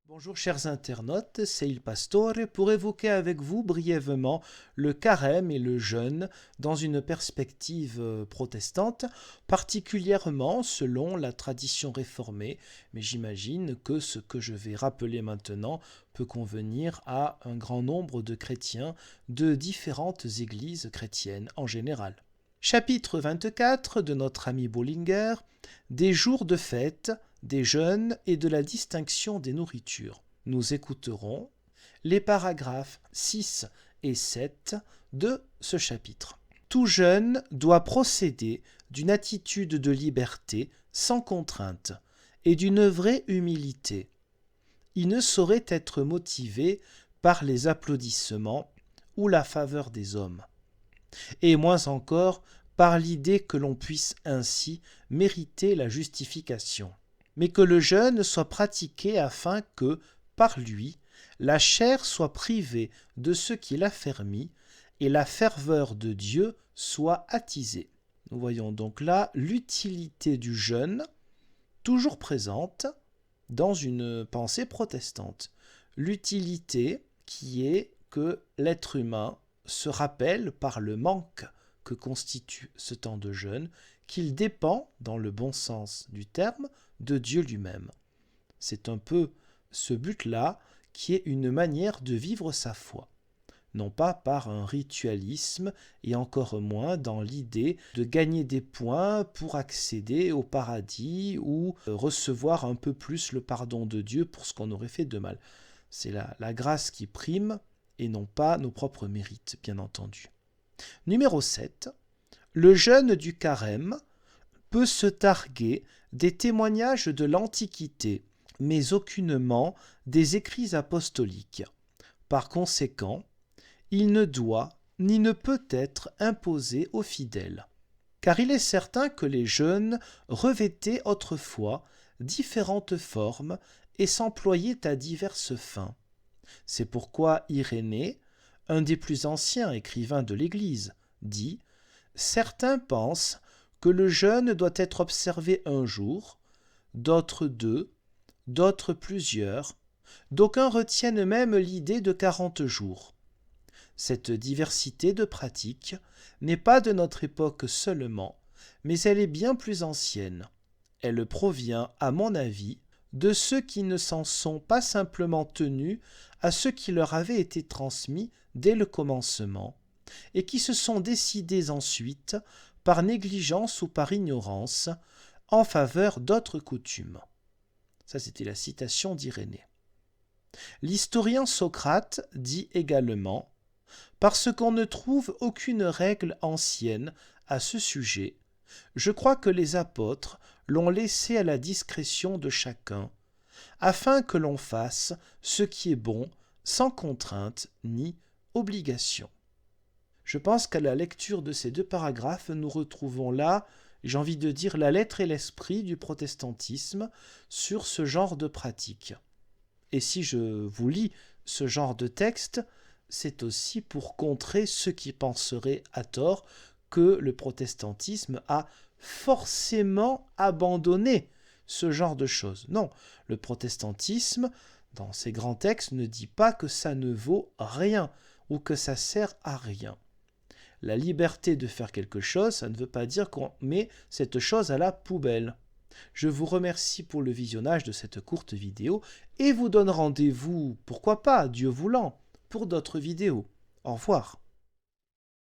Bonjour chers internautes, c'est Il Pastore pour évoquer avec vous brièvement le carême et le jeûne dans une perspective protestante, particulièrement selon la tradition réformée, mais j'imagine que ce que je vais rappeler maintenant peut convenir à un grand nombre de chrétiens de différentes églises chrétiennes en général. Chapitre 24 de notre ami Bullinger, des jours de fête, des jeûnes et de la distinction des nourritures. Nous écouterons les paragraphes 6 et 7 de ce chapitre. Tout jeune doit procéder d'une attitude de liberté sans contrainte et d'une vraie humilité. Il ne saurait être motivé par les applaudissements ou la faveur des hommes, et moins encore par l'idée que l'on puisse ainsi mériter la justification, mais que le jeûne soit pratiqué afin que, par lui, la chair soit privée de ce qui l'affermit et la ferveur de Dieu soit attisée. Nous voyons donc là l'utilité du jeûne, toujours présente dans une pensée protestante. L'utilité qui est que l'être humain se rappelle par le manque que constitue ce temps de jeûne qu'il dépend, dans le bon sens du terme, de Dieu lui-même. C'est un peu ce but-là qui est une manière de vivre sa foi, non pas par un ritualisme et encore moins dans l'idée de gagner des points pour accéder au paradis ou recevoir un peu plus le pardon de Dieu pour ce qu'on aurait fait de mal. C'est la grâce qui prime et non pas nos propres mérites, bien entendu. Numéro 7. Le jeûne du carême peut se targuer des témoignages de l'Antiquité, mais aucunement des écrits apostoliques. Par conséquent, il ne doit ni ne peut être imposé aux fidèles. Car il est certain que les jeûnes revêtaient autrefois différentes formes et s'employaient à diverses fins. C'est pourquoi Irénée, un des plus anciens écrivains de l'Église, dit « Certains pensent que le jeûne doit être observé un jour, d'autres 2, d'autres plusieurs, d'aucuns retiennent même l'idée de 40 jours. Cette diversité de pratiques n'est pas de notre époque seulement, mais elle est bien plus ancienne. Elle provient, à mon avis, de ceux qui ne s'en sont pas simplement tenus à ce qui leur avait été transmis dès le commencement, et qui se sont décidés ensuite, par négligence ou par ignorance, en faveur d'autres coutumes. Ça, c'était la citation d'Irénée. L'historien Socrate dit également « Parce qu'on ne trouve aucune règle ancienne à ce sujet, je crois que les apôtres l'ont laissé à la discrétion de chacun, afin que l'on fasse ce qui est bon sans contrainte ni obligation. » Je pense qu'à la lecture de ces deux paragraphes, nous retrouvons là, j'ai envie de dire, la lettre et l'esprit du protestantisme sur ce genre de pratique. Et si je vous lis ce genre de texte, c'est aussi pour contrer ceux qui penseraient à tort que le protestantisme a forcément abandonné ce genre de choses. Non, le protestantisme, dans ses grands textes, ne dit pas que ça ne vaut rien ou que ça sert à rien. La liberté de faire quelque chose, ça ne veut pas dire qu'on met cette chose à la poubelle. Je vous remercie pour le visionnage de cette courte vidéo et vous donne rendez-vous, pourquoi pas, Dieu voulant, pour d'autres vidéos. Au revoir.